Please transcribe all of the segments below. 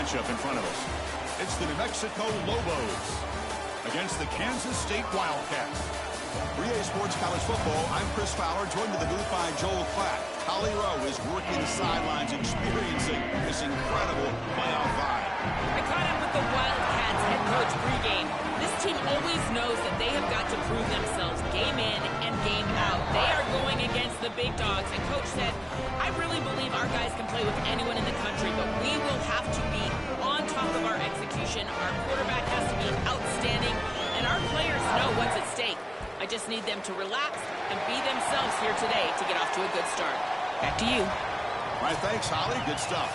matchup in front of us. It's the New Mexico Lobos against the Kansas State Wildcats. For EA Sports College Football, I'm Chris Fowler, joined to the booth by Joel Klatt. Holly Rowe is working the sidelines, experiencing this incredible playoff vibe. I caught up with the Wildcats head coach pregame. This team always knows that they have got to prove themselves game in and game out. They are going against the big dogs, and coach said, I really believe our guys can play with anyone in the country, but we will have to be on top of our execution. Our quarterback has to be outstanding, and our players know what's at stake. I just need them to relax and be themselves here today to get off to a good start. Back to you. All right, thanks, Holly. Good stuff.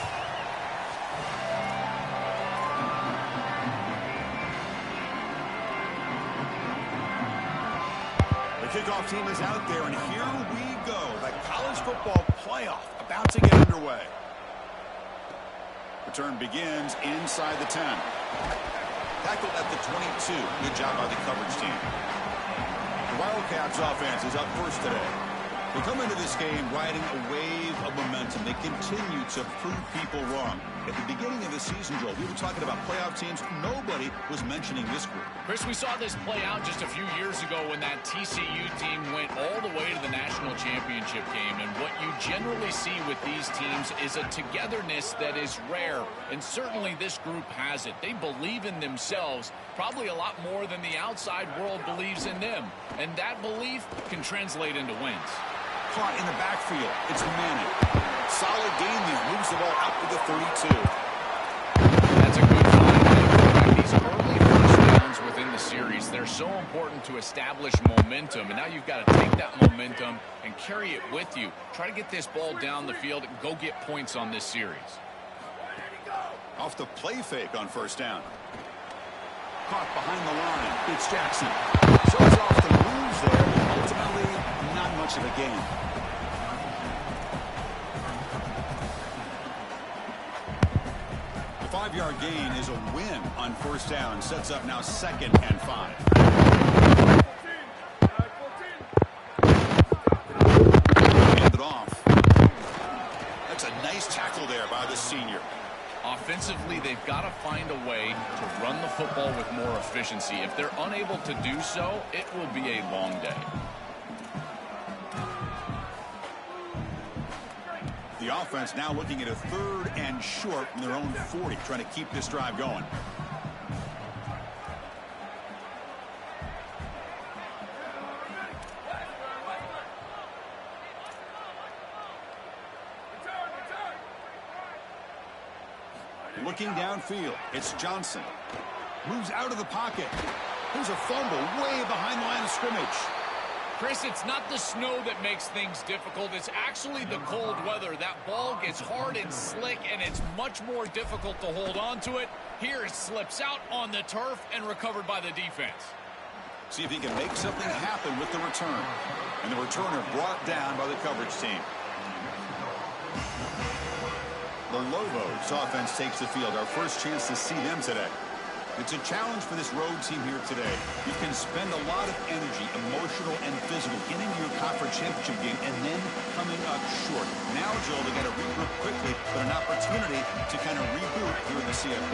The kickoff team is out there, and here we go. The college football playoff about to get underway. Return begins inside the 10. Tackled at the 22. Good job by the coverage team. The Wildcats offense is up first today. They come into this game riding a wave of momentum. They continue to prove people wrong. At the beginning of the season, Joel, we were talking about playoff teams. Nobody was mentioning this group. Chris, we saw this play out just a few years ago when that TCU team went all the way to the national championship game. And what you generally see with these teams is a togetherness that is rare. And certainly this group has it. They believe in themselves probably a lot more than the outside world believes in them. And that belief can translate into wins. Caught in the backfield. It's Manning. Solid gain there. Moves the ball out to the 32. That's a good find. These early first downs within the series, they're so important to establish momentum. And now you've got to take that momentum and carry it with you. Try to get this ball down the field and go get points on this series. Off the play fake on first down. Caught behind the line. It's Jackson. Shows off the moves there. Ultimately, not much of a gain. The 5-yard gain is a win on first down. Sets up now 2nd and 5. Hand it off. That's a nice tackle there by the senior. Offensively, they've got to find a way to run the football with more efficiency. If they're unable to do so, it will be a long day. The offense now looking at a 3rd and short from their own 40, trying to keep this drive going. Looking downfield, it's Johnson. Moves out of the pocket. There's a fumble way behind the line of scrimmage. Chris, it's not the snow that makes things difficult. It's actually the cold weather. That ball gets hard and slick, and it's much more difficult to hold on to it. Here it slips out on the turf and recovered by the defense. See if he can make something happen with the return. And the returner brought down by the coverage team. The Lobos offense takes the field. Our first chance to see them today. It's a challenge for this road team here today. You can spend a lot of energy, emotional and physical, getting to your conference championship game and then coming up short. Now, Joel, they got to regroup quickly, but an opportunity to kind of reboot here in the CFP.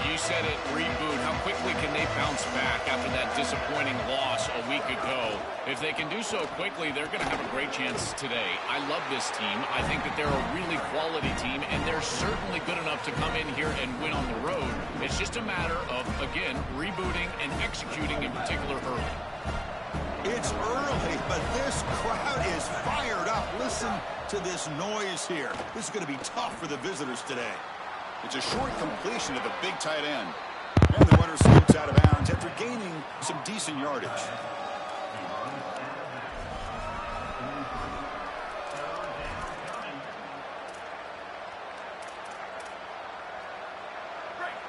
You said it, reboot. How quickly can they bounce back after that disappointing loss a week ago? If they can do so quickly, they're going to have a great chance today. I love this team. I think that they're a really quality team, and they're certainly good enough to come in here and win on the road. It's just a matter of, again, rebooting and executing in particular early. It's early, but this crowd is fired up. Listen to this noise here. This is going to be tough for the visitors today. It's a short completion to the big tight end. And the runner scoots out of bounds after gaining some decent yardage.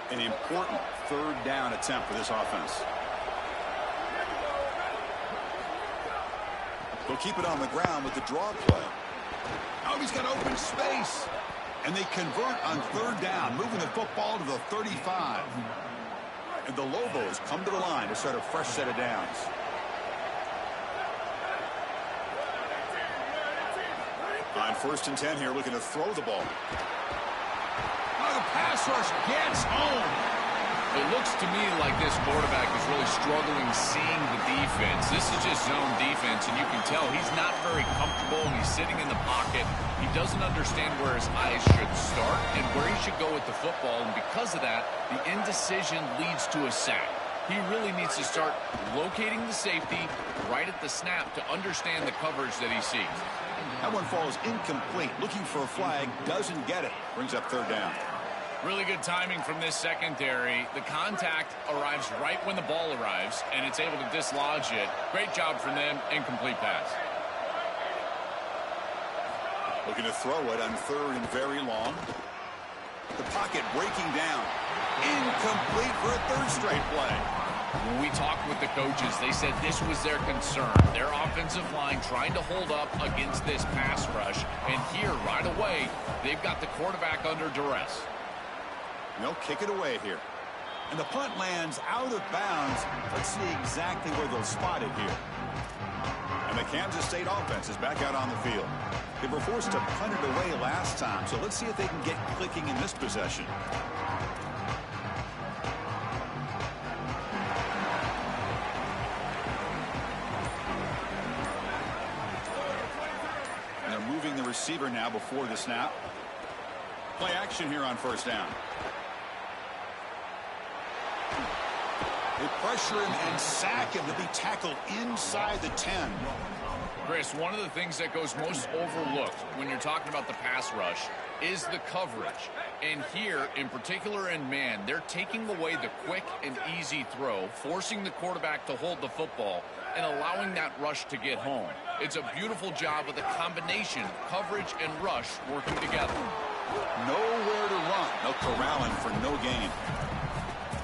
An important 3rd down attempt for this offense. They'll keep it on the ground with the draw play. Oh, he's got open space. And they convert on 3rd down, moving the football to the 35. And the Lobos come to the line to start a fresh set of downs. On 1st and 10 here, looking to throw the ball. Oh, the pass rush gets home. It looks to me like this quarterback is really struggling seeing the defense. This is just zone defense, and you can tell he's not very comfortable, and he's sitting in the pocket. He doesn't understand where his eyes should start and where he should go with the football, and because of that, the indecision leads to a sack. He really needs to start locating the safety right at the snap to understand the coverage that he sees. That one falls incomplete. Looking for a flag, doesn't get it. Brings up third down. Really good timing from this secondary. The contact arrives right when the ball arrives, and it's able to dislodge it. Great job from them. Incomplete pass. Looking to throw it on third and very long. The pocket breaking down. Incomplete for a third straight play. When we talked with the coaches, they said this was their concern. Their offensive line trying to hold up against this pass rush. And here, right away, they've got the quarterback under duress. They'll kick it away here. And the punt lands out of bounds. Let's see exactly where they'll spot it here. And the Kansas State offense is back out on the field. They were forced to punt it away last time, so let's see if they can get clicking in this possession. And they're moving the receiver now before the snap. Play action here on first down. They pressure him and sack him to be tackled inside the 10. Chris, one of the things that goes most overlooked when you're talking about the pass rush is the coverage. And here, in particular in man, they're taking away the quick and easy throw, forcing the quarterback to hold the football, and allowing that rush to get home. It's a beautiful job of the combination of coverage and rush working together. Nowhere to run. No corralling for no gain.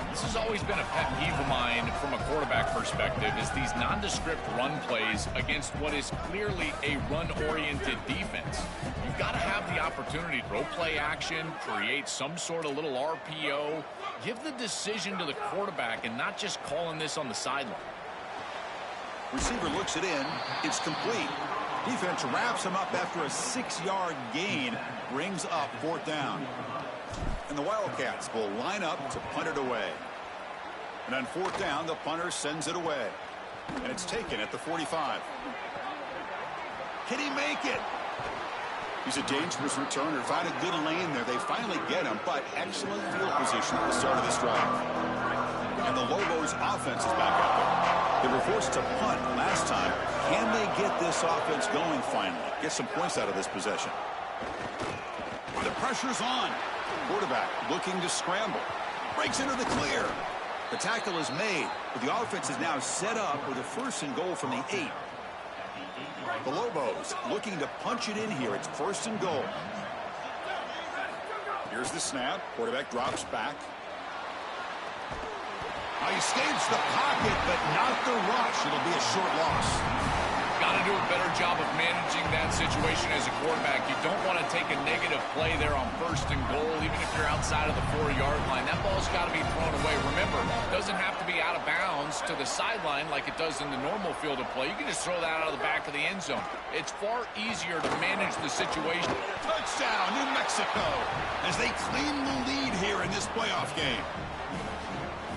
This has always been a pet peeve of mine from a quarterback perspective, is these nondescript run plays against what is clearly a run-oriented defense. You've got to have the opportunity to throw play action, create some sort of little RPO, give the decision to the quarterback and not just calling this on the sideline. Receiver looks it in. It's complete. Defense wraps him up after a 6-yard gain. Brings up fourth down. And the Wildcats will line up to punt it away. And on fourth down, the punter sends it away. And it's taken at the 45. Can he make it? He's a dangerous returner. Find a good lane there. They finally get him, but excellent field position at the start of this drive. And the Lobos offense is back out there. They were forced to punt last time. Can they get this offense going finally? Get some points out of this possession. The pressure's on. Quarterback looking to scramble. Breaks into the clear. The tackle is made, but the offense is now set up with a first and goal from the 8. The Lobos looking to punch it in here. It's first and goal. Here's the snap. Quarterback drops back. He escapes the pocket, but not the rush. It'll be a short loss. Got to do a better job of managing that situation as a quarterback. You don't want to take a negative play there on first and goal, even if you're outside of the 4-yard line. That ball's got to be thrown away. Remember, it doesn't have to be out of bounds to the sideline like it does in the normal field of play. You can just throw that out of the back of the end zone. It's far easier to manage the situation. Touchdown, New Mexico, as they claim the lead here in this playoff game.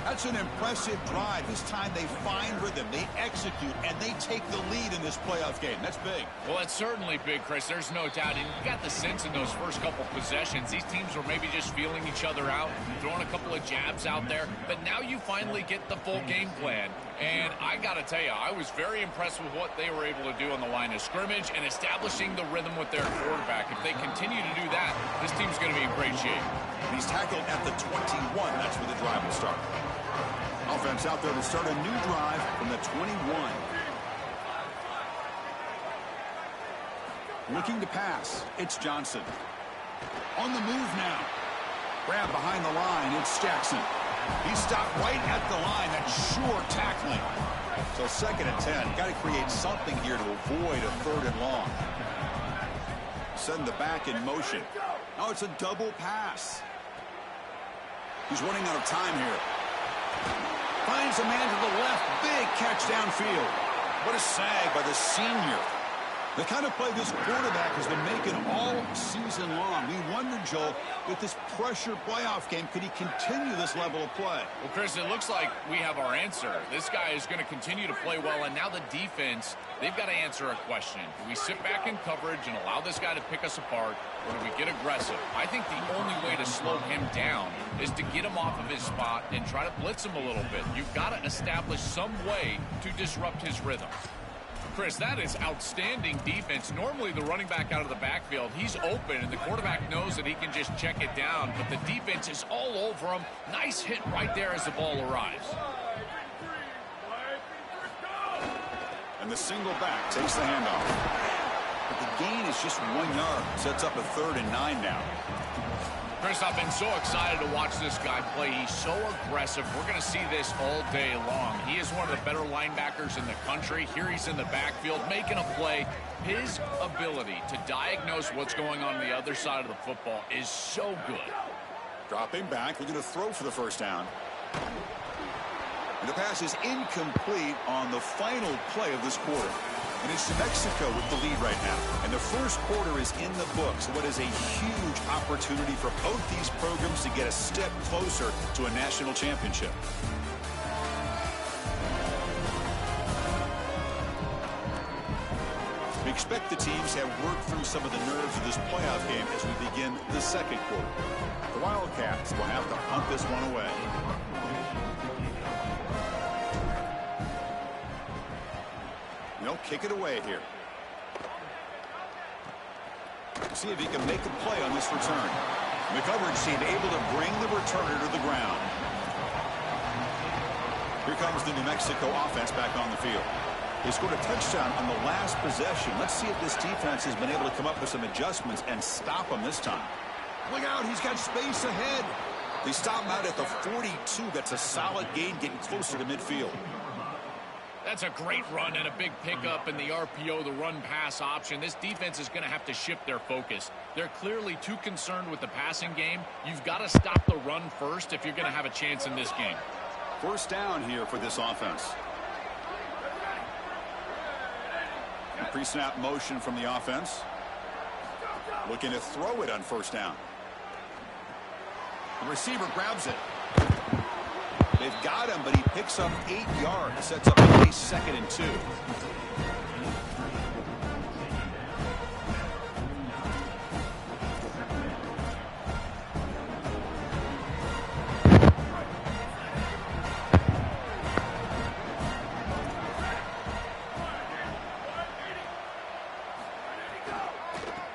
That's an impressive drive. This time they find rhythm, they execute, and they take the lead in this playoff game. That's big. Well, that's certainly big, Chris. There's no doubt. And you got the sense in those first couple possessions, these teams were maybe just feeling each other out, throwing a couple of jabs out there. But now you finally get the full game plan. And I got to tell you, I was very impressed with what they were able to do on the line of scrimmage and establishing the rhythm with their quarterback. If they continue to do that, this team's going to be in great shape. He's tackled at the 21. That's where the drive will start. Offense out there to start a new drive from the 21. Looking to pass. It's Johnson. On the move now. Grab behind the line. It's Jackson. He stopped right at the line. That's sure tackling. So second and 10. Got to create something here to avoid a third and long. Send the back in motion. Now it's a double pass. He's running out of time here. Finds a man to the left. Big catch downfield. What a sag by the senior. The kind of play this quarterback has been making all season long. We wonder, Joel, with this pressure playoff game, could he continue this level of play? Well, Chris, it looks like we have our answer. This guy is going to continue to play well, and now the defense, they've got to answer a question. Do we sit back in coverage and allow this guy to pick us apart, or do we get aggressive? I think the only way to slow him down is to get him off of his spot and try to blitz him a little bit. You've got to establish some way to disrupt his rhythm. Chris, that is outstanding defense. Normally the running back out of the backfield, he's open, and the quarterback knows that he can just check it down, but the defense is all over him. Nice hit right there as the ball arrives. And the single back takes the handoff. But the gain is just 1 yard. Sets up a 3rd and 9 now. Chris, I've been so excited to watch this guy play. He's so aggressive. We're going to see this all day long. He is one of the better linebackers in the country. Here he's in the backfield making a play. His ability to diagnose what's going on the other side of the football is so good. Dropping back, looking to throw for the first down. And the pass is incomplete on the final play of this quarter. And it's New Mexico with the lead right now. And the first quarter is in the books. What is a huge opportunity for both these programs to get a step closer to a national championship. We expect the teams to have worked through some of the nerves of this playoff game as we begin the second quarter. The Wildcats will have to punt this one away. They'll kick it away here. See if he can make a play on this return. The coverage team able to bring the returner to the ground. Here comes the New Mexico offense back on the field. They scored a touchdown on the last possession. Let's see if this defense has been able to come up with some adjustments and stop them this time. Look out, he's got space ahead. They stop him out at the 42. That's a solid gain, getting closer to midfield. That's a great run and a big pickup in the RPO, the run-pass option. This defense is going to have to shift their focus. They're clearly too concerned with the passing game. You've got to stop the run first if you're going to have a chance in this game. First down here for this offense. Pre-snap motion from the offense. Looking to throw it on first down. The receiver grabs it. They've got him, but he picks up 8 yards. Sets up a nice 2nd and 2.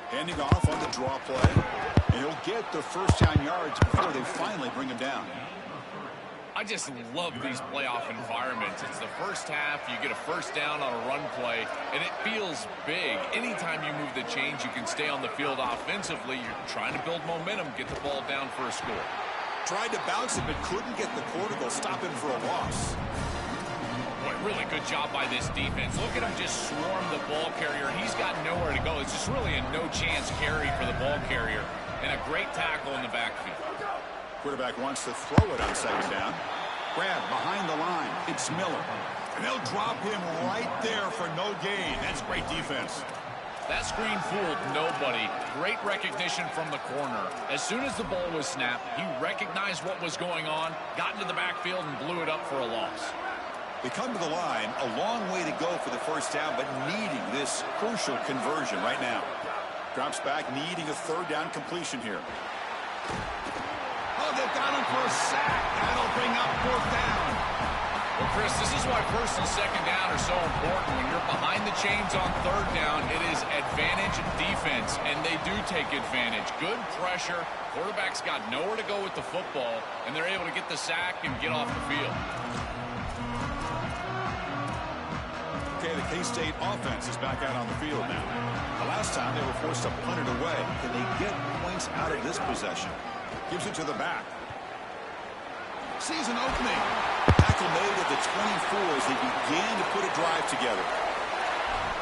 Handing off on the draw play. And he'll get the first down yards before they finally bring him down. I just love these playoff environments. It's the first half, you get a first down on a run play, and it feels big. Anytime you move the chains, you can stay on the field offensively. You're trying to build momentum, get the ball down for a score. Tried to bounce it, but couldn't get the quarter. They'll stop him for a loss. Boy, really good job by this defense. Look at him just swarm the ball carrier. He's got nowhere to go. It's just really a no-chance carry for the ball carrier, and a great tackle in the backfield. Quarterback wants to throw it on second down. Grab behind the line. It's Miller. And they'll drop him right there for no gain. That's great defense. That screen fooled nobody. Great recognition from the corner. As soon as the ball was snapped, he recognized what was going on, got into the backfield, and blew it up for a loss. They come to the line. A long way to go for the first down, but needing this crucial conversion right now. Drops back, needing a third down completion here. Oh, they've got him for a sack. That'll bring up fourth down. Well, Chris, this is why first and second down are so important. When you're behind the chains on third down, it is advantage defense, and they do take advantage. Good pressure. Quarterback's got nowhere to go with the football, and they're able to get the sack and get off the field. Okay, the K-State offense is back out on the field now. The last time they were forced to punt it away. Can they get points out of this possession? Gives it to the back. Season opening. Tackle made at the 24 as they began to put a drive together.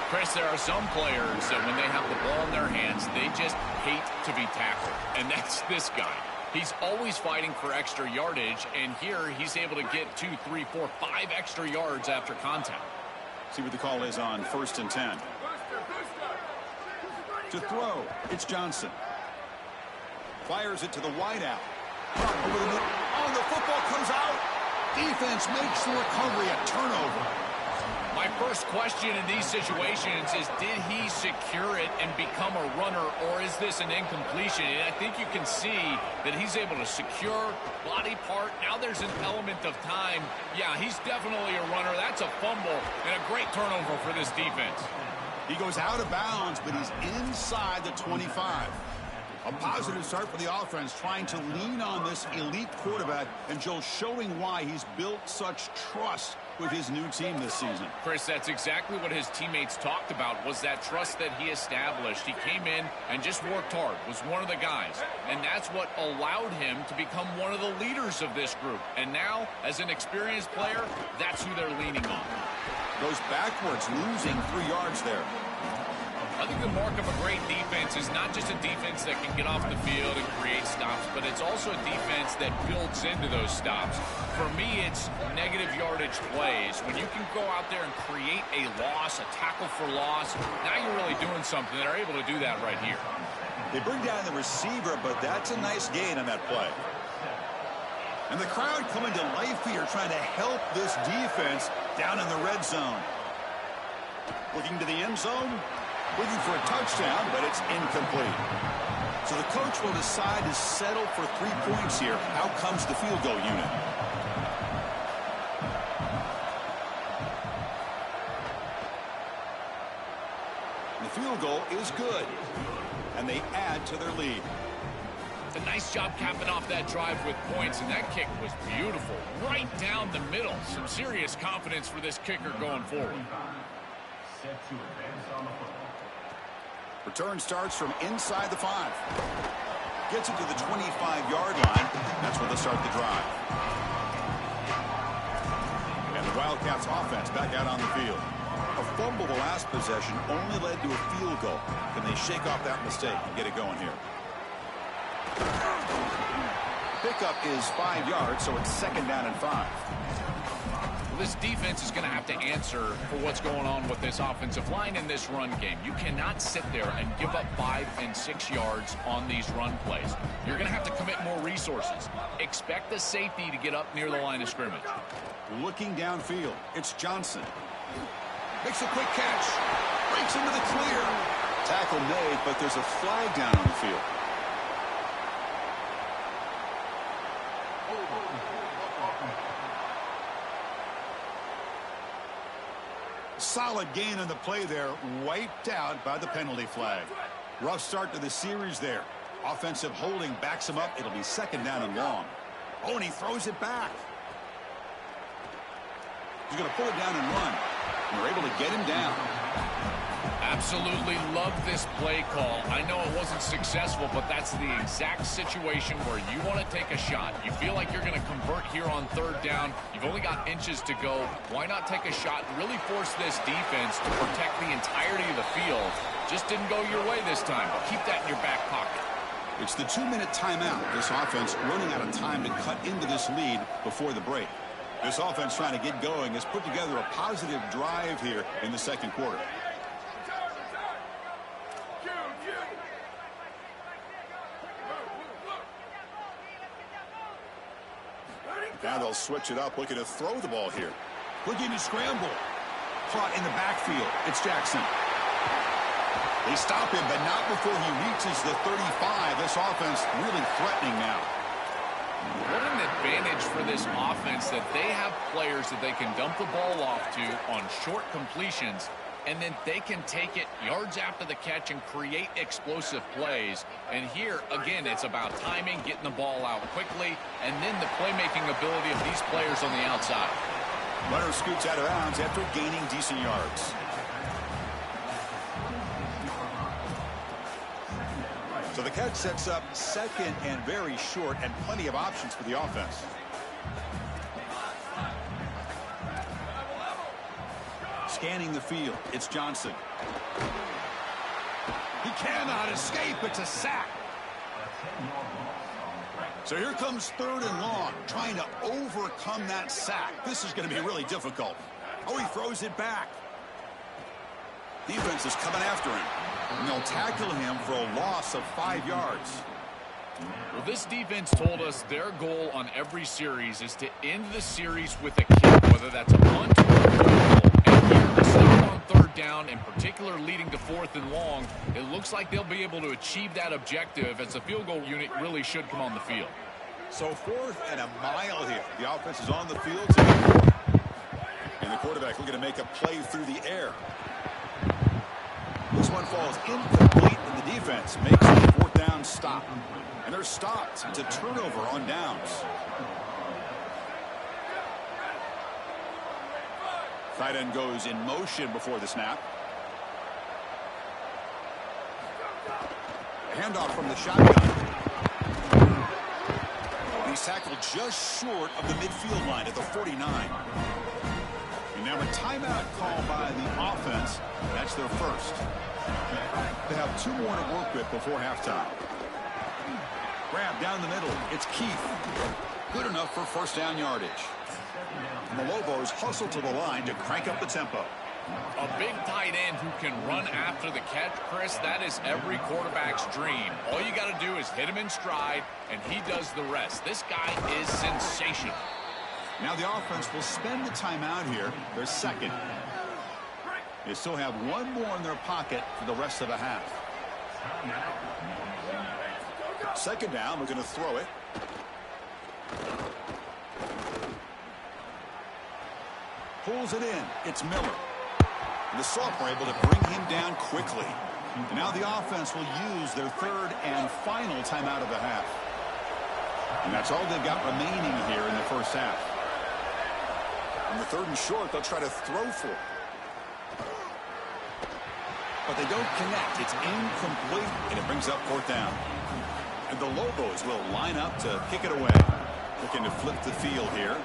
Chris, there are some players that when they have the ball in their hands, they just hate to be tackled. And that's this guy. He's always fighting for extra yardage, and here he's able to get 2, 3, 4, 5 extra yards after contact. See what the call is on 1st and 10. To throw, it's Johnson. Fires it to the wideout. Oh, the football comes out. Defense makes the recovery a turnover. My first question in these situations is, did he secure it and become a runner, or is this an incompletion? And I think you can see that he's able to secure body part. Now there's an element of time. Yeah, he's definitely a runner. That's a fumble and a great turnover for this defense. He goes out of bounds, but he's inside the 25. A positive start for the offense, trying to lean on this elite quarterback, and Joe showing why he's built such trust with his new team this season. Chris, that's exactly what his teammates talked about, was that trust that he established. He came in and just worked hard, was one of the guys, and that's what allowed him to become one of the leaders of this group. And now, as an experienced player, that's who they're leaning on. Goes backwards, losing 3 yards there. I think the mark of a great defense is not just a defense that can get off the field and create stops, but it's also a defense that builds into those stops. For me, it's negative yardage plays. When you can go out there and create a loss, a tackle for loss, now you're really doing something. They're able to do that right here. They bring down the receiver, but that's a nice gain on that play. And the crowd coming to life here, trying to help this defense down in the red zone. Looking to the end zone. Looking for a touchdown, but it's incomplete. So the coach will decide to settle for 3 points here. Out comes the field goal unit. The field goal is good, and they add to their lead. A nice job capping off that drive with points, and that kick was beautiful. Right down the middle. Some serious confidence for this kicker going forward. Return starts from inside the 5. Gets it to the 25-yard line. That's where they'll start the drive. And the Wildcats offense back out on the field. A fumble the last possession only led to a field goal. Can they shake off that mistake and get it going here? Pickup is 5 yards, so it's 2nd down and 5. This defense is going to have to answer for what's going on with this offensive line in this run game. You cannot sit there and give up 5 and 6 yards on these run plays. You're going to have to commit more resources. Expect the safety to get up near the line of scrimmage. Looking downfield, it's Johnson. Makes a quick catch. Breaks into the clear. Tackle made, but there's a flag down on the field. Solid gain on the play there, wiped out by the penalty flag. Rough start to the series there. Offensive holding backs him up. It'll be 2nd down and long. Oh, and he throws it back. He's going to pull it down and run. And they're able to get him down. Absolutely love this play call. I know it wasn't successful, but that's the exact situation where you want to take a shot. You feel like you're going to convert here on 3rd down. You've only got inches to go. Why not take a shot and really force this defense to protect the entirety of the field? Just didn't go your way this time. Keep that in your back pocket. It's the 2-minute timeout. This offense running out of time to cut into this lead before the break. This offense trying to get going has put together a positive drive here in the 2nd quarter. Now they'll switch it up, looking to throw the ball here. Looking to scramble. Caught in the backfield. It's Jackson. They stop him, but not before he reaches the 35. This offense really threatening now. What an advantage for this offense that they have players that they can dump the ball off to on short completions, and then they can take it yards after the catch and create explosive plays. And here, again, it's about timing, getting the ball out quickly, and then the playmaking ability of these players on the outside. Runner scoots out of bounds after gaining decent yards. So the catch sets up 2nd and very short, and plenty of options for the offense. Scanning the field, it's Johnson. He cannot escape. It's a sack. So here comes 3rd and long, trying to overcome that sack. This is going to be really difficult. Oh, he throws it back. Defense is coming after him. And they'll tackle him for a loss of 5 yards. Well, this defense told us their goal on every series is to end the series with a kick, whether that's a punt or a field goal. And here, to start on third down, in particular leading to 4th and long, it looks like they'll be able to achieve that objective as the field goal unit really should come on the field. So 4th and a mile here. The offense is on the field. And the quarterback looking to make a play through the air. This one falls incomplete, and the defense makes the 4th down stop. And they're stopped. It's a turnover on downs. Tight end goes in motion before the snap. A handoff from the shotgun. And he's tackled just short of the midfield line at the 49. And now a timeout call by the offense. That's their first. They have 2 more to work with before halftime. Grab down the middle. It's Keith. Good enough for 1st down yardage. And the Lobos hustle to the line to crank up the tempo. A big tight end who can run after the catch, Chris, that is every quarterback's dream. All you got to do is hit him in stride, and he does the rest. This guy is sensational. Now the offense will spend the timeout here. Their second. They still have 1 more in their pocket for the rest of the half. 2nd down, we're going to throw it. Pulls it in. It's Miller. And the sophomore able to bring him down quickly. And now the offense will use their 3rd and final timeout of the half. And that's all they've got remaining here in the first half. On the 3rd and short, they'll try to throw for it. But they don't connect. It's incomplete, and it brings up 4th down. And the Lobos will line up to kick it away. Looking to flip the field here.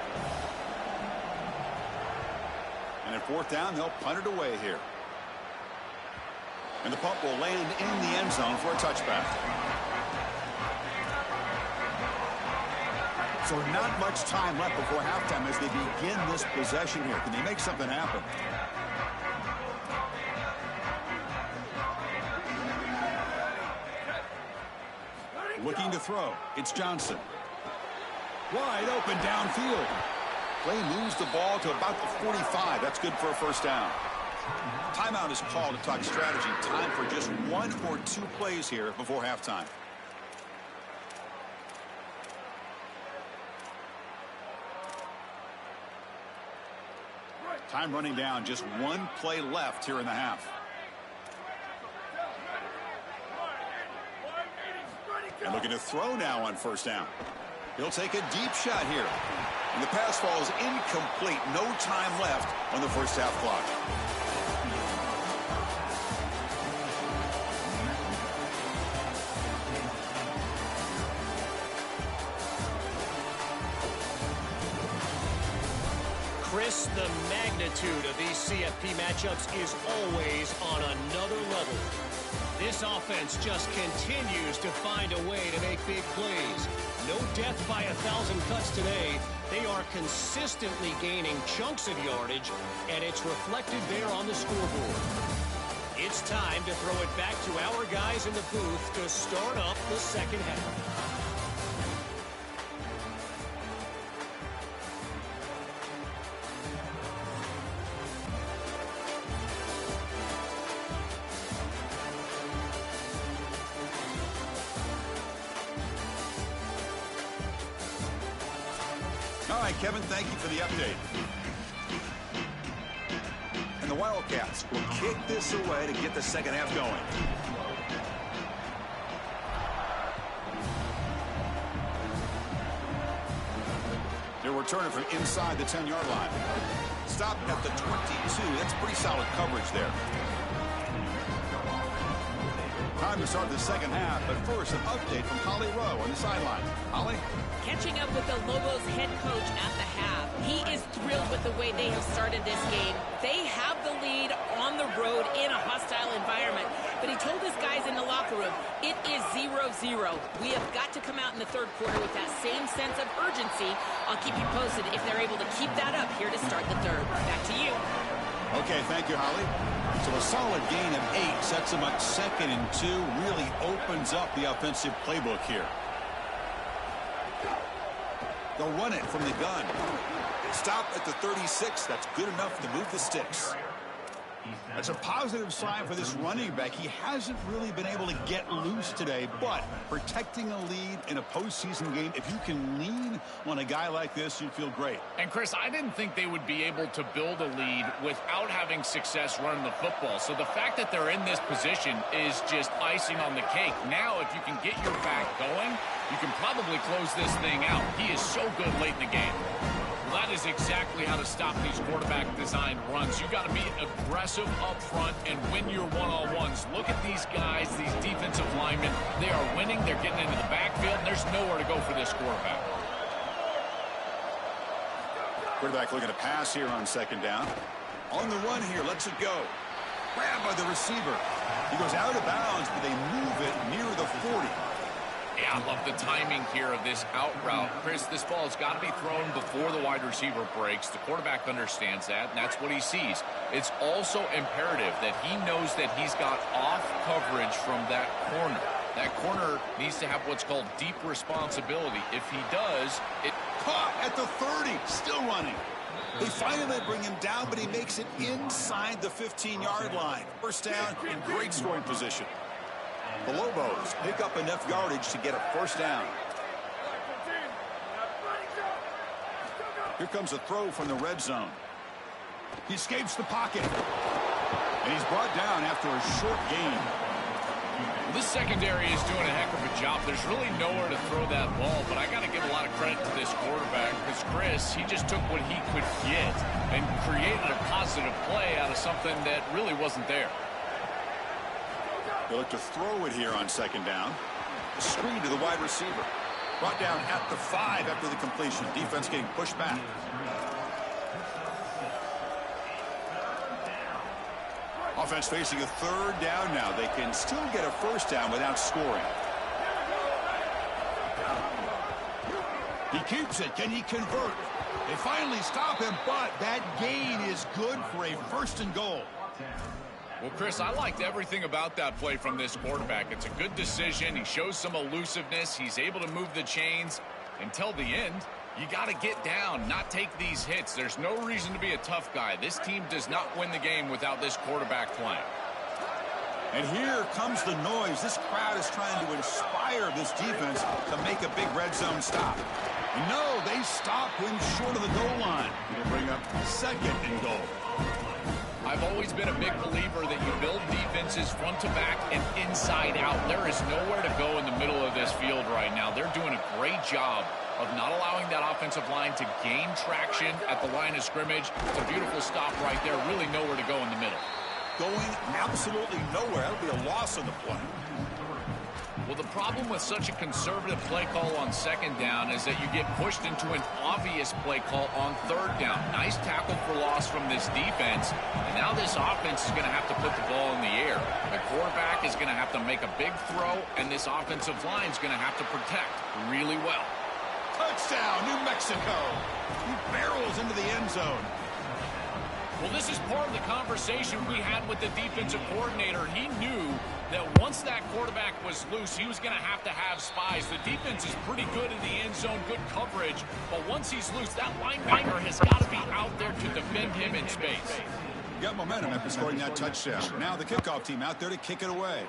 And at 4th down, they'll punt it away here. And the punt will land in the end zone for a touchback. So not much time left before halftime as they begin this possession here. Can they make something happen? Looking to throw. It's Johnson. Wide open downfield. Play moves the ball to about the 45. That's good for a 1st down. Timeout is called to talk strategy. Time for just 1 or 2 plays here before halftime. Time running down. Just 1 play left here in the half. And looking to throw now on 1st down. He'll take a deep shot here. And the pass falls incomplete. No time left on the first half clock. Chris, the magnitude of these CFP matchups is always on another level. This offense just continues to find a way to make big plays. No death by 1,000 cuts today. They are consistently gaining chunks of yardage, and it's reflected there on the scoreboard. It's time to throw it back to our guys in the booth to start up the second half. All right, Kevin, thank you for the update. And the Wildcats will kick this away to get the second half going. They're returning from inside the 10-yard line. Stopped at the 22. That's pretty solid coverage there. Time to start the second half, but first an update from Holly Rowe on the sideline. Holly? Catching up with the Lobos head coach at the half. He is thrilled with the way they have started this game. They have the lead on the road in a hostile environment. But he told his guys in the locker room, it is 0-0. We have got to come out in the third quarter with that same sense of urgency. I'll keep you posted if they're able to keep that up here to start the third. Back to you. Okay, thank you, Holly. So a solid gain of 8 sets them up 2nd and 2. Really opens up the offensive playbook here. They'll run it from the gun. Stop at the 36. That's good enough to move the sticks. That's a positive sign for this running back. He hasn't really been able to get loose today, but protecting a lead in a postseason game, if you can lean on a guy like this, you'd feel great. And, Chris, I didn't think they would be able to build a lead without having success running the football. So the fact that they're in this position is just icing on the cake. Now, if you can get your back going, you can probably close this thing out. He is so good late in the game. That is exactly how to stop these quarterback-designed runs. You've got to be aggressive up front and win your one-on-ones. Look at these guys, these defensive linemen. They are winning. They're getting into the backfield, and there's nowhere to go for this quarterback. Quarterback looking to pass here on 2nd down. On the run here, lets it go. Grabbed by the receiver. He goes out of bounds, but they move it near the 40. Yeah, I love the timing here of this out route. Chris, this ball has got to be thrown before the wide receiver breaks. The quarterback understands that, and that's what he sees. It's also imperative that he knows that he's got off coverage from that corner. That corner needs to have what's called deep responsibility. If he does, it... Caught at the 30, still running. They finally bring him down, but he makes it inside the 15-yard line. First down in great scoring position. The Lobos pick up enough yardage to get a first down. Here comes a throw from the red zone. He escapes the pocket. And he's brought down after a short gain. This secondary is doing a heck of a job. There's really nowhere to throw that ball, but I got to give a lot of credit to this quarterback because, Chris, he just took what he could get and created a positive play out of something that really wasn't there. They look to throw it here on 2nd down. A screen to the wide receiver. Brought down at the 5 after the completion. Defense getting pushed back. Offense facing a 3rd down now. They can still get a first down without scoring. He keeps it. Can he convert? They finally stop him, but that gain is good for a 1st and goal. Well, Chris, I liked everything about that play from this quarterback. It's a good decision. He shows some elusiveness. He's able to move the chains until the end. You got to get down, not take these hits. There's no reason to be a tough guy. This team does not win the game without this quarterback playing. And here comes the noise. This crowd is trying to inspire this defense to make a big red zone stop. No, they stop him short of the goal line. It'll bring up 2nd and goal. I've always been a big believer that you build defenses front to back and inside out. There is nowhere to go in the middle of this field right now. They're doing a great job of not allowing that offensive line to gain traction at the line of scrimmage. It's a beautiful stop right there. Really nowhere to go in the middle. Going absolutely nowhere. That'll be a loss on the play. Well, the problem with such a conservative play call on 2nd down is that you get pushed into an obvious play call on 3rd down. Nice tackle for loss from this defense. And now this offense is going to have to put the ball in the air. The quarterback is going to have to make a big throw, and this offensive line is going to have to protect really well. Touchdown, New Mexico. He barrels into the end zone. Well, this is part of the conversation we had with the defensive coordinator. He knew that once that quarterback was loose, he was going to have spies. The defense is pretty good in the end zone, good coverage. But once he's loose, that linebacker has got to be out there to defend him in space. Got momentum after scoring that touchdown. Now the kickoff team out there to kick it away.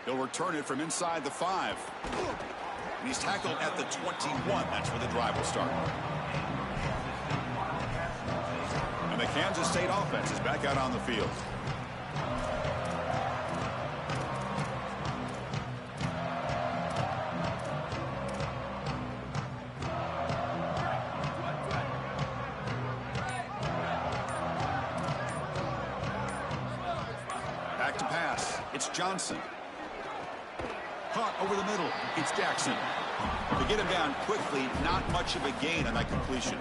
He'll return it from inside the 5. And he's tackled at the 21. That's where the drive will start. And the Kansas State offense is back out on the field. Back to pass. It's Johnson. Caught over the middle. It's Jackson. To get him down quickly, not much of a gain on that completion.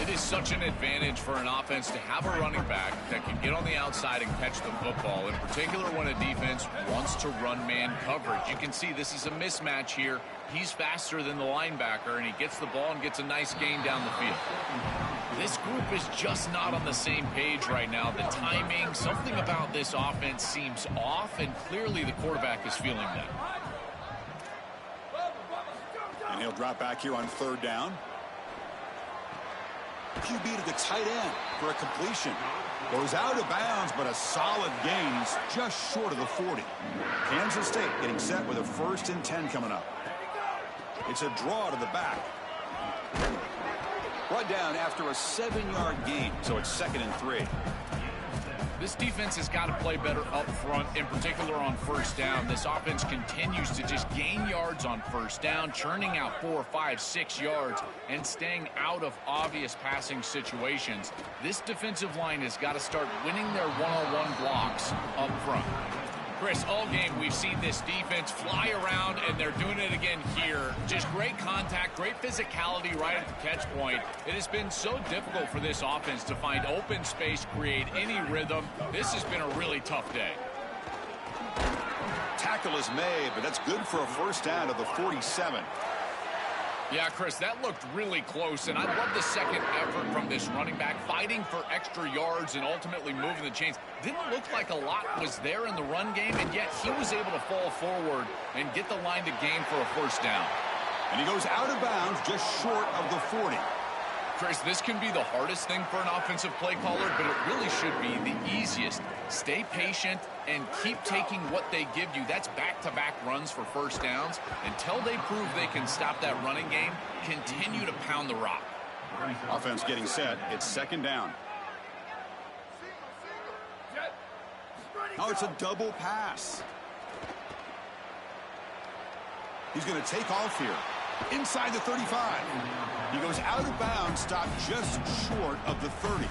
It is such an advantage for an offense to have a running back that can get on the outside and catch the football, in particular when a defense wants to run man coverage. You can see this is a mismatch here. He's faster than the linebacker, and he gets the ball and gets a nice gain down the field. This group is just not on the same page right now. The timing, something about this offense seems off, and clearly the quarterback is feeling that. And he'll drop back here on 3rd down. QB to the tight end for a completion. Goes out of bounds, but a solid gain. He's just short of the 40. Kansas State getting set with a 1st and 10 coming up. It's a draw to the back. Brought down after a 7-yard gain, so it's 2nd and 3. This defense has got to play better up front, in particular on 1st down. This offense continues to just gain yards on 1st down, churning out 4, 5, 6 yards, and staying out of obvious passing situations. This defensive line has got to start winning their one-on-one blocks up front. Chris, all game we've seen this defense fly around, and they're doing it again here. Just great contact, great physicality right at the catch point. It has been so difficult for this offense to find open space, create any rhythm. This has been a really tough day. Tackle is made, but that's good for a 1st down to the 47. Yeah, Chris, that looked really close, and I love the second effort from this running back, fighting for extra yards and ultimately moving the chains. Didn't look like a lot was there in the run game, and yet he was able to fall forward and get the line to gain for a 1st down. And he goes out of bounds just short of the 40. Chris, this can be the hardest thing for an offensive play caller, but it really should be the easiest. Stay patient and keep taking what they give you. That's back-to-back runs for 1st downs. Until they prove they can stop that running game, continue to pound the rock. Offense getting set. It's 2nd down. Oh, it's a double pass. He's going to take off here. Inside the 35. He goes out of bounds, stopped just short of the 30.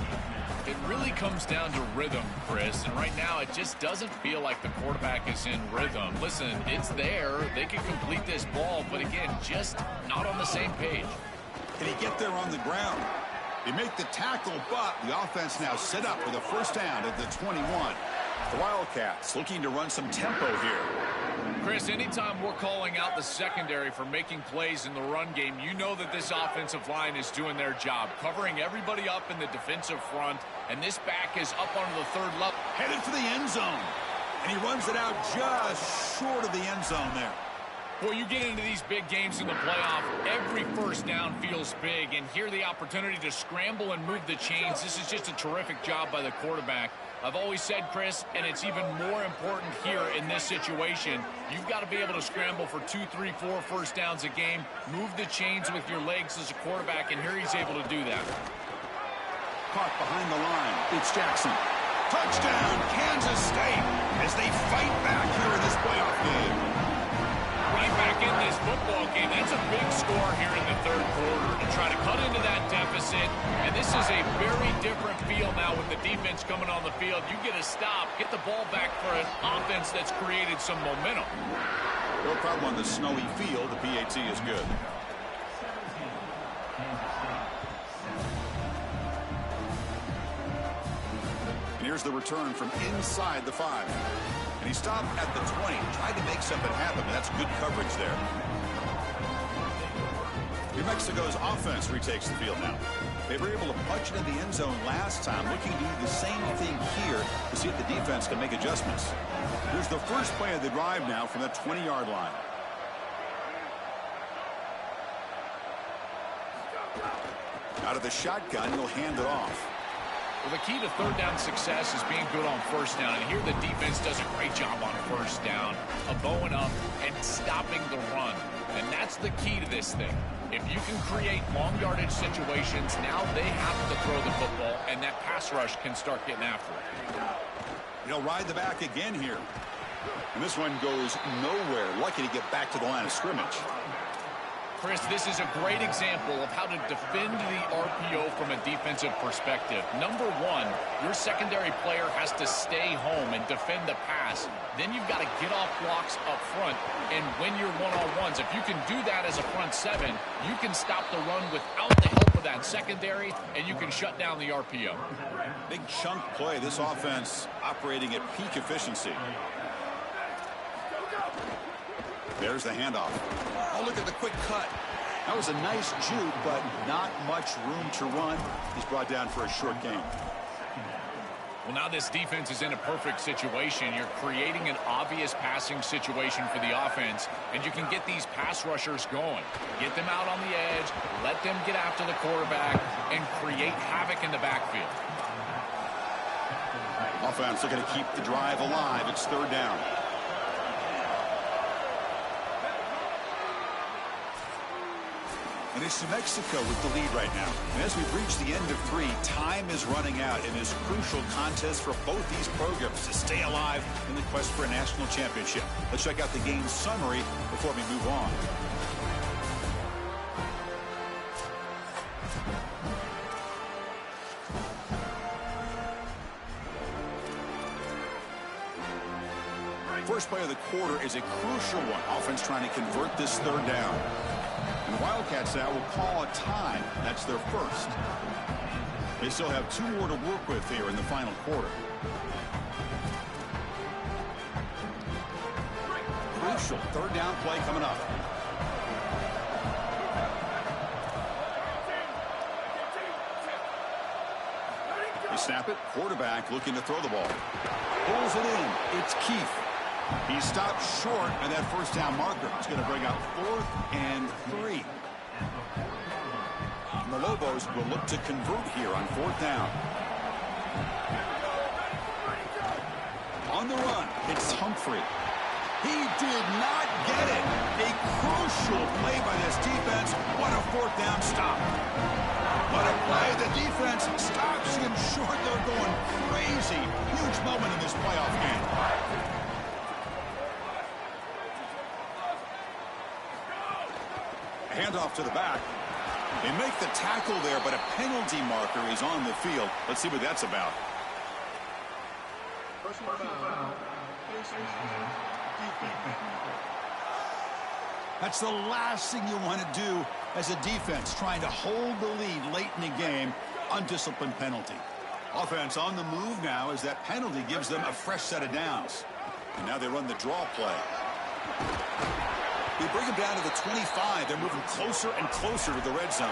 It really comes down to rhythm, Chris, and right now it just doesn't feel like the quarterback is in rhythm. Listen, it's there. They can complete this ball, but again, just not on the same page. Can he get there on the ground? They make the tackle, but the offense now set up with a 1st down at the 21. The Wildcats looking to run some tempo here. Chris, anytime we're calling out the secondary for making plays in the run game, you know that this offensive line is doing their job, covering everybody up in the defensive front, and this back is up onto the 3rd level. Headed for the end zone, and he runs it out just short of the end zone there. Well, you get into these big games in the playoff, every 1st down feels big, and here the opportunity to scramble and move the chains. This is just a terrific job by the quarterback. I've always said, Chris, and it's even more important here in this situation, you've got to be able to scramble for 2, 3, 4 1st downs a game, move the chains with your legs as a quarterback, and here he's able to do that. Caught behind the line. It's Jackson. Touchdown, Kansas State, as they fight back here in this playoff game. Right back in this football game. That's a big score here in the 3rd quarter to try to cut into that deficit. And this is a very different feel now with the defense coming on the field. You get a stop, get the ball back for an offense that's created some momentum. No problem on the snowy field. The PAT is good. And here's the return from inside the 5. And he stopped at the 20, tried to make something happen, but that's good coverage there. New Mexico's offense retakes the field now. They were able to punch it in the end zone last time, looking to do the same thing here to see if the defense can make adjustments. Here's the first play of the drive now from the 20-yard line. Out of the shotgun, he'll hand it off. Well, the key to 3rd down success is being good on 1st down. And here the defense does a great job on 1st down of bowing up and stopping the run. And that's the key to this thing. If you can create long yardage situations, now they have to throw the football, and that pass rush can start getting after it. He'll ride the back again here. And this one goes nowhere. Lucky to get back to the line of scrimmage. Chris, this is a great example of how to defend the RPO from a defensive perspective. Number one, your secondary player has to stay home and defend the pass. Then you've got to get off blocks up front and win your one-on-ones. If you can do that as a front seven, you can stop the run without the help of that secondary, and you can shut down the RPO. Big chunk play. This offense operating at peak efficiency. There's the handoff. Oh, look at the quick cut. That was a nice juke, but not much room to run. He's brought down for a short gain. Well, now this defense is in a perfect situation. You're creating an obvious passing situation for the offense, and you can get these pass rushers going. Get them out on the edge, let them get after the quarterback, and create havoc in the backfield. Offense looking to keep the drive alive. It's third down. And it's New Mexico with the lead right now. And as we've reached the end of 3, time is running out in this crucial contest for both these programs to stay alive in the quest for a national championship. Let's check out the game summary before we move on. First play of the quarter is a crucial one. Offense trying to convert this third down. And the Wildcats now will call a time. That's their first. They still have 2 more to work with here in the final quarter. Crucial third down play coming up. They snap it. Quarterback looking to throw the ball. Pulls it in. It's Keith. He stopped short of that first down marker. It's going to bring up 4th and 3. And the Lobos will look to convert here on 4th down. On the run, it's Humphrey. He did not get it. A crucial play by this defense. What a 4th down stop. What a play. The defense stops him short. They're going crazy. Huge moment in this playoff game. Handoff to the back. They make the tackle there, but a penalty marker is on the field. Let's see what that's about. That's the last thing you want to do as a defense, trying to hold the lead late in the game. Undisciplined penalty. Offense on the move now as that penalty gives them a fresh set of downs. And now they run the draw play. They bring him down to the 25. They're moving closer and closer to the red zone.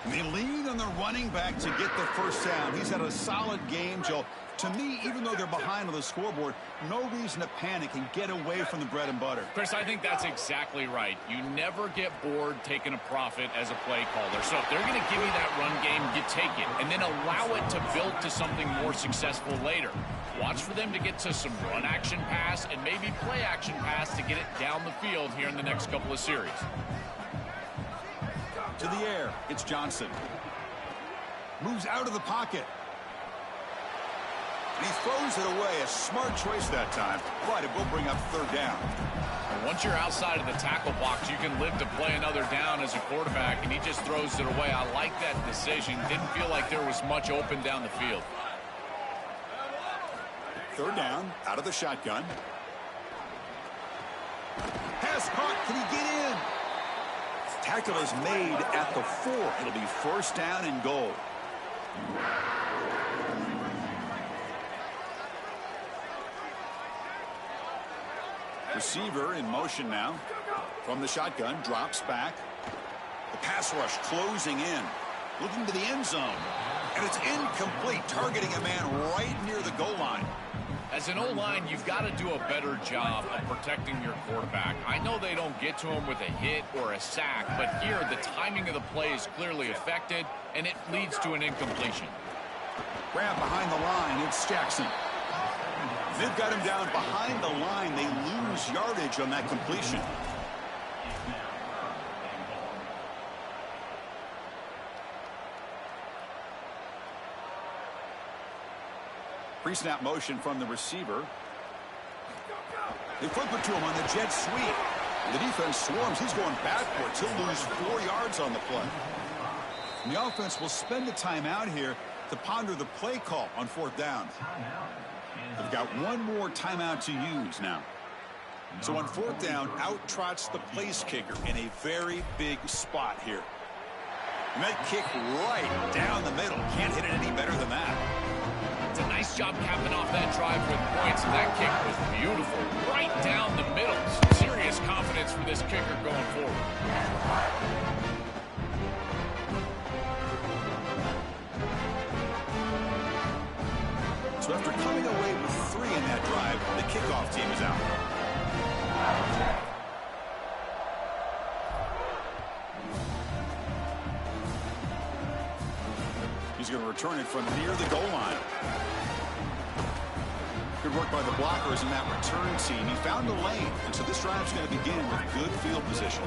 And they lean on the running back to get the first down. He's had a solid game, Joe. To me, even though they're behind on the scoreboard, no reason to panic and get away from the bread and butter. Chris, I think that's exactly right. You never get bored taking a profit as a play caller. So if they're going to give you that run game, you take it. And then allow it to build to something more successful later. Watch for them to get to some run action pass and maybe play action pass to get it down the field here in the next couple of series. To the air, it's Johnson. Moves out of the pocket. And he throws it away. A smart choice that time, but it will bring up third down. And once you're outside of the tackle box, you can live to play another down as a quarterback, and he just throws it away. I like that decision. Didn't feel like there was much open down the field. Third down, out of the shotgun. Pass caught. Can he get in? Tackle is made at the 4. It'll be first down and goal. Receiver in motion now. From the shotgun, drops back. The pass rush closing in. Looking to the end zone. And it's incomplete, targeting a man right near the goal line. As an O-line, you've got to do a better job of protecting your quarterback. I know they don't get to him with a hit or a sack, but here the timing of the play is clearly affected, and it leads to an incompletion. Grab behind the line, it's Jackson. They've got him down behind the line. They lose yardage on that completion. Pre-snap motion from the receiver. They flip it to him on the jet sweep. The defense swarms. He's going backwards. He'll lose 4 yards on the play. And the offense will spend the time out here to ponder the play call on 4th down. They've got one more timeout to use now. So on 4th down, out trots the place kicker in a very big spot here. And that kick right down the middle. Can't hit it any better than that. It's a nice job capping off that drive with points, and that kick was beautiful. Right down the middle. Serious confidence for this kicker going forward. So after coming away with 3 in that drive, the kickoff team is out. He's going to return it from near the goal line. Good work by the blockers in that return team. He found a lane, and so this drive's going to begin with good field position.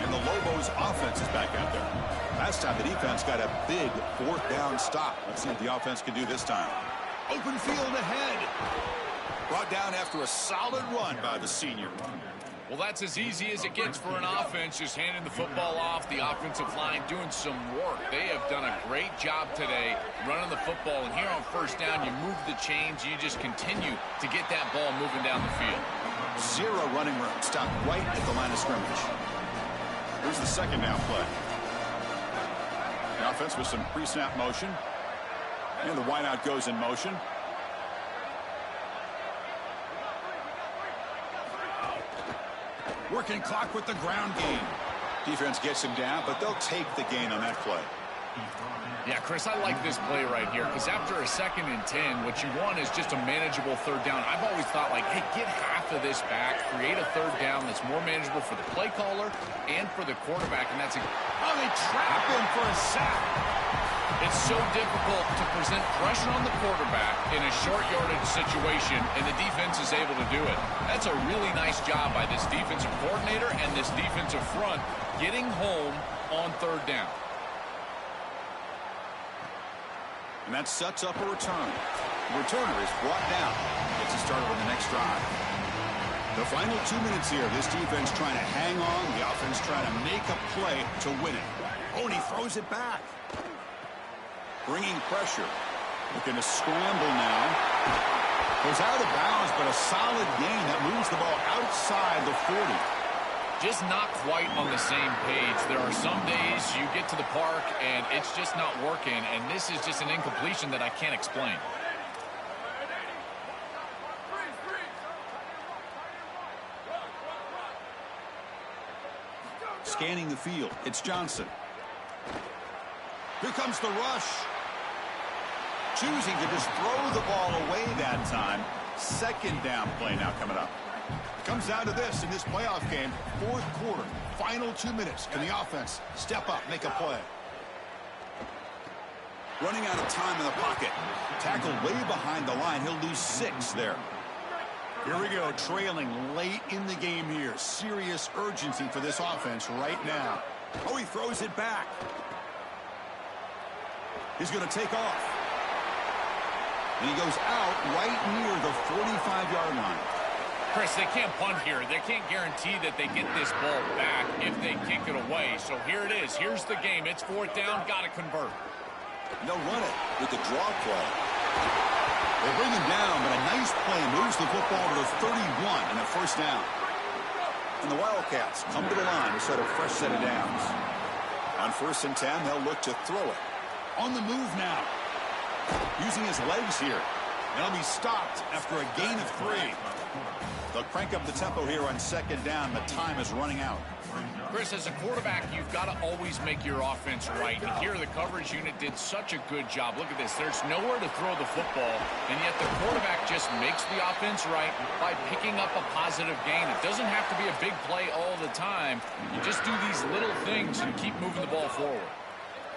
And the Lobos offense is back out there. Last time the defense got a big 4th down stop. Let's see what the offense can do this time. Open field ahead. Brought down after a solid run by the senior. Well, that's as easy as it gets for an offense, just handing the football off. The offensive line doing some work. They have done a great job today running the football. And here on 1st down, you move the chains. You just continue to get that ball moving down the field. 0 running room. Stopped right at the line of scrimmage. Here's the 2nd down play. The offense with some pre-snap motion. And the wideout goes in motion. Working clock with the ground game. Defense gets him down, but they'll take the gain on that play. Yeah, Chris, I like this play right here because after a 2nd and 10, what you want is just a manageable 3rd down. I've always thought, like, hey, get half of this back, create a 3rd down that's more manageable for the play caller and for the quarterback, and that's a... Oh, they trap him for a sack. It's so difficult to present pressure on the quarterback in a short yardage situation, and the defense is able to do it. That's a really nice job by this defensive coordinator and this defensive front getting home on 3rd down. And that sets up a return. The returner is brought down. Gets us started on the next drive. The final 2 minutes here. This defense trying to hang on. The offense trying to make a play to win it. Oh, and he throws it back. Bringing pressure. Looking to scramble now. Goes out of bounds, but a solid gain that moves the ball outside the 40. Just not quite on the same page. There are some days you get to the park and it's just not working, and this is just an incompletion that I can't explain. Scanning the field, it's Johnson. Here comes the rush. Choosing to just throw the ball away that time. 2nd down play now coming up. Comes down to this in this playoff game. 4th quarter, final 2 minutes. Can the offense step up, make a play? Running out of time in the pocket. Tackled way behind the line. He'll lose 6 there. Here we go, trailing late in the game here. Serious urgency for this offense right now. Oh, he throws it back. He's going to take off. And he goes out right near the 45-yard line. Chris, they can't punt here. They can't guarantee that they get this ball back if they kick it away. So here it is. Here's the game. It's 4th down. Got to convert. They'll run it with the draw play. They bring him down, but a nice play moves the football to the 31 and a 1st down. And the Wildcats come to the line to set a fresh set of downs. On 1st and 10, they'll look to throw it. On the move now. Using his legs here. And he'll be stopped after a gain of 3. They'll crank up the tempo here on 2nd down. The time is running out. Chris, as a quarterback, you've got to always make your offense right. And here, the coverage unit did such a good job. Look at this. There's nowhere to throw the football, and yet the quarterback just makes the offense right by picking up a positive gain. It doesn't have to be a big play all the time. You just do these little things and keep moving the ball forward.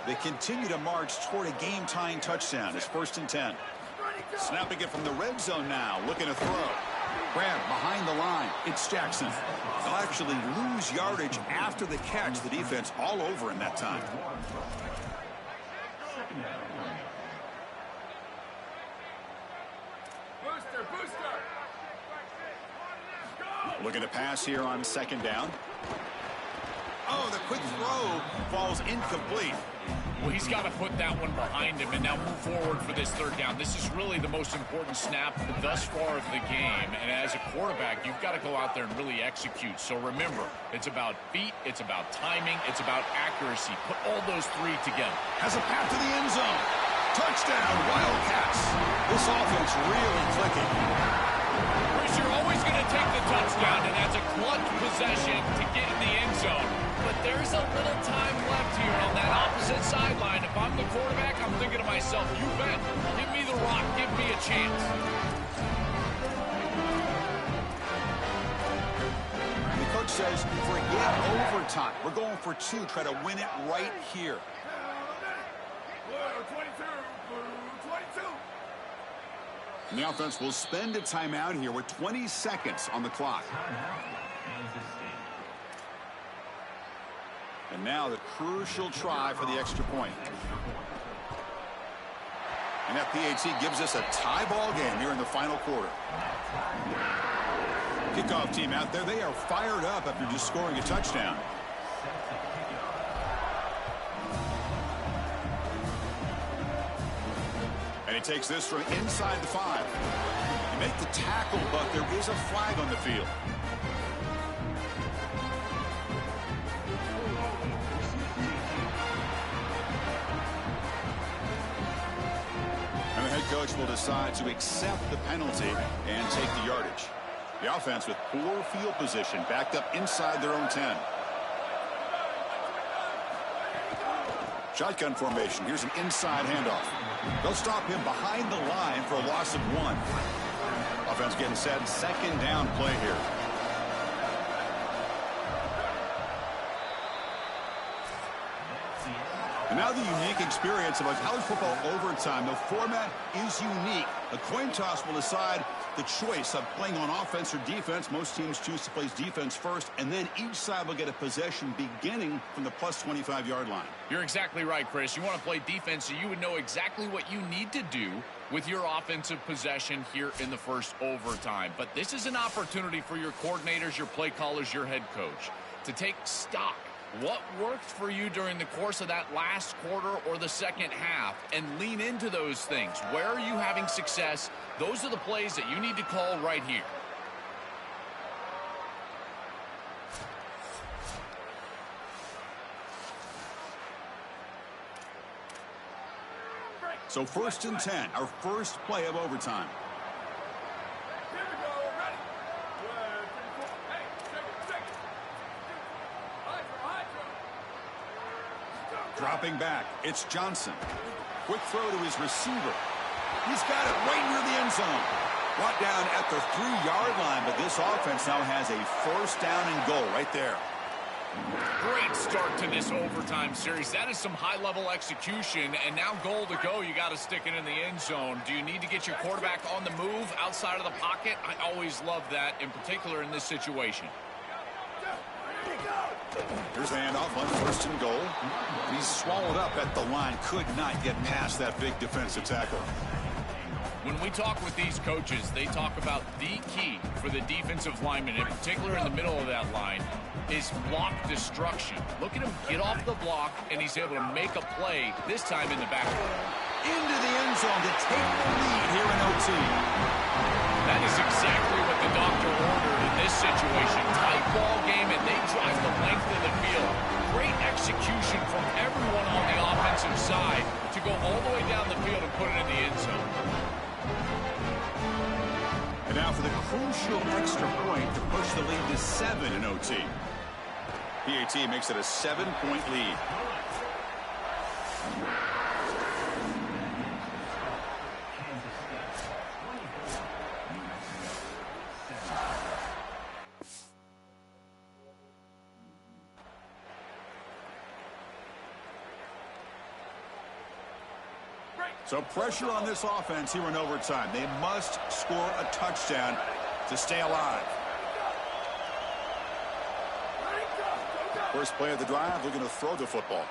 They continue to march toward a game-tying touchdown. It's 1st and 10. Snapping it from the red zone now, looking to throw. Grab behind the line. It's Jackson. They'll actually lose yardage after the catch. The defense all over in that time. Looking to pass here on second down. Oh, the quick throw falls incomplete. Well, he's got to put that one behind him and now move forward for this third down. This is really the most important snap thus far of the game. And as a quarterback, you've got to go out there and really execute. So remember, it's about feet, it's about timing, it's about accuracy. Put all those three together. Has a path to the end zone. Touchdown, Wildcats. This offense really clicking. Chris, you're always going to take the touchdown, and that's a clutch possession to get in the end zone. But there's a little time left here on that opposite sideline. If I'm the quarterback, I'm thinking to myself, you bet. Give me the rock. Give me a chance. The coach says, forget overtime. We're going for two. Try to win it right here. 22. And the offense will spend a timeout here with 20 seconds on the clock. And now the crucial try for the extra point. And that PAT gives us a tie ball game here in the final quarter. Kickoff team out there, they are fired up after just scoring a touchdown. And he takes this from inside the 5. You make the tackle, but there is a flag on the field. And the head coach will decide to accept the penalty and take the yardage. The offense with poor field position, backed up inside their own 10. Shotgun formation. Here's an inside handoff. They'll stop him behind the line for a loss of 1. Offense getting set. Second down play here. And now the unique experience of a college football overtime. The format is unique. A coin toss will decide the choice of playing on offense or defense. Most teams choose to play defense first, and then each side will get a possession beginning from the plus 25-yard line. You're exactly right, Chris. You want to play defense so you would know exactly what you need to do with your offensive possession here in the first overtime. But this is an opportunity for your coordinators, your play callers, your head coach to take stock. What worked for you during the course of that last quarter or the second half, and lean into those things. Where are you having success? Those are the plays that you need to call right here. So 1st and 10, our first play of overtime. Dropping back, it's Johnson. Quick throw to his receiver. He's got it right near the end zone. Brought down at the 3-yard line, but this offense now has a first down and goal right there. Great start to this overtime series. That is some high-level execution, and now goal to go. You got to stick it in the end zone. Do you need to get your quarterback on the move outside of the pocket? I always love that, in particular in this situation. Here's the handoff on 1st and goal. He's swallowed up at the line. Could not get past that big defensive tackle. When we talk with these coaches, they talk about the key for the defensive lineman, in particular in the middle of that line, is block destruction. Look at him get off the block, and he's able to make a play, this time in the backfield. Into the end zone to take the lead here in OT. That is exactly what the doctor ordered in this situation. Tight ball game, and they drive the length of the field. Great execution from everyone on the offensive side to go all the way down the field and put it in the end zone. And now for the crucial extra point to push the lead to 7 in OT. PAT makes it a 7-point lead. So pressure on this offense here in overtime. They must score a touchdown to stay alive. First play of the drive, they're going to throw the football.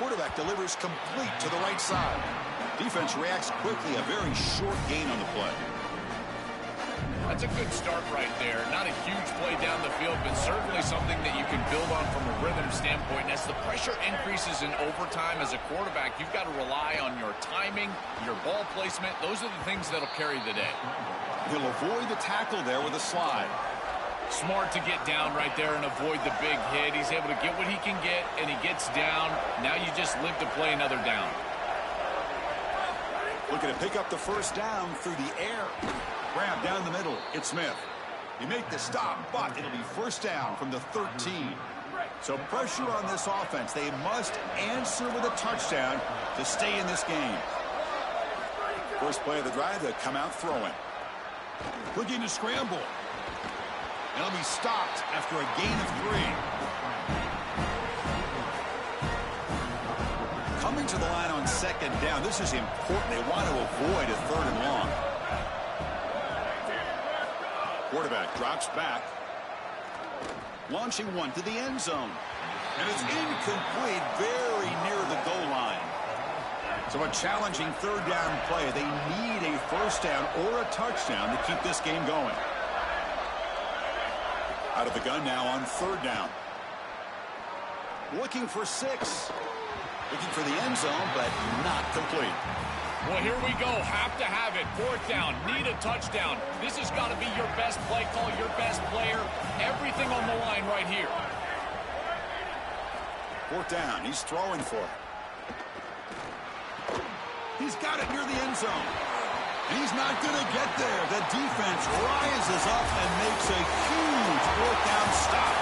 Quarterback delivers complete to the right side. Defense reacts quickly, a very short gain on the play. That's a good start right there. Not a huge play down the field, but certainly something that you can build on from a rhythm standpoint. As the pressure increases in overtime as a quarterback, you've got to rely on your timing, your ball placement. Those are the things that'll carry the day. He'll avoid the tackle there with a slide. Smart to get down right there and avoid the big hit. He's able to get what he can get, and he gets down. Now you just live to play another down. Looking to pick up the first down through the air. Grab down the middle. It's Smith. He make the stop, but it'll be first down from the 13. So pressure on this offense. They must answer with a touchdown to stay in this game. First play of the drive, they come out throwing. Looking to scramble. And he'll be stopped after a gain of 3. Coming to the line on second down. This is important. They want to avoid a 3rd and long. Quarterback drops back. Launching one to the end zone. And it's incomplete, very near the goal line. So a challenging 3rd down play. They need a first down or a touchdown to keep this game going. Out of the gun now on 3rd down. Looking for 6. Looking for the end zone, but not complete. Well, here we go. Have to have it. 4th down. Need a touchdown. This has got to be your best play call, your best player. Everything on the line right here. 4th down. He's throwing for it. He's got it near the end zone. And he's not going to get there. The defense rises up and makes a huge 4th down stop.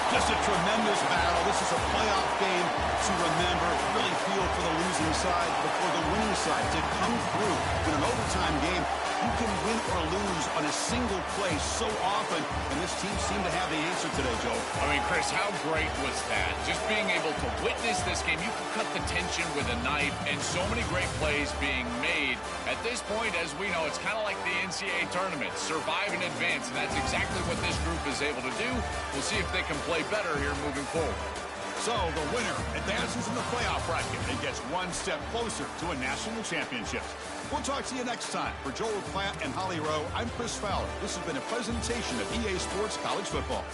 Just a tremendous battle. This is a playoff game to remember. Really feel for the losing side before the winning side to come through in an overtime game. You can win or lose on a single play so often, and this team seemed to have the answer today, Joe. I mean, Chris, how great was that? Just being able to witness this game. You can cut the tension with a knife, and so many great plays being made. At this point, as we know, it's kind of like the NCAA tournament. Survive in advance, and that's exactly what this group is able to do. We'll see if they can play better here moving forward. So the winner advances in the playoff bracket and gets one step closer to a national championship. We'll talk to you next time. For Joel Klatt and Holly Rowe, I'm Chris Fowler. This has been a presentation of EA Sports College Football.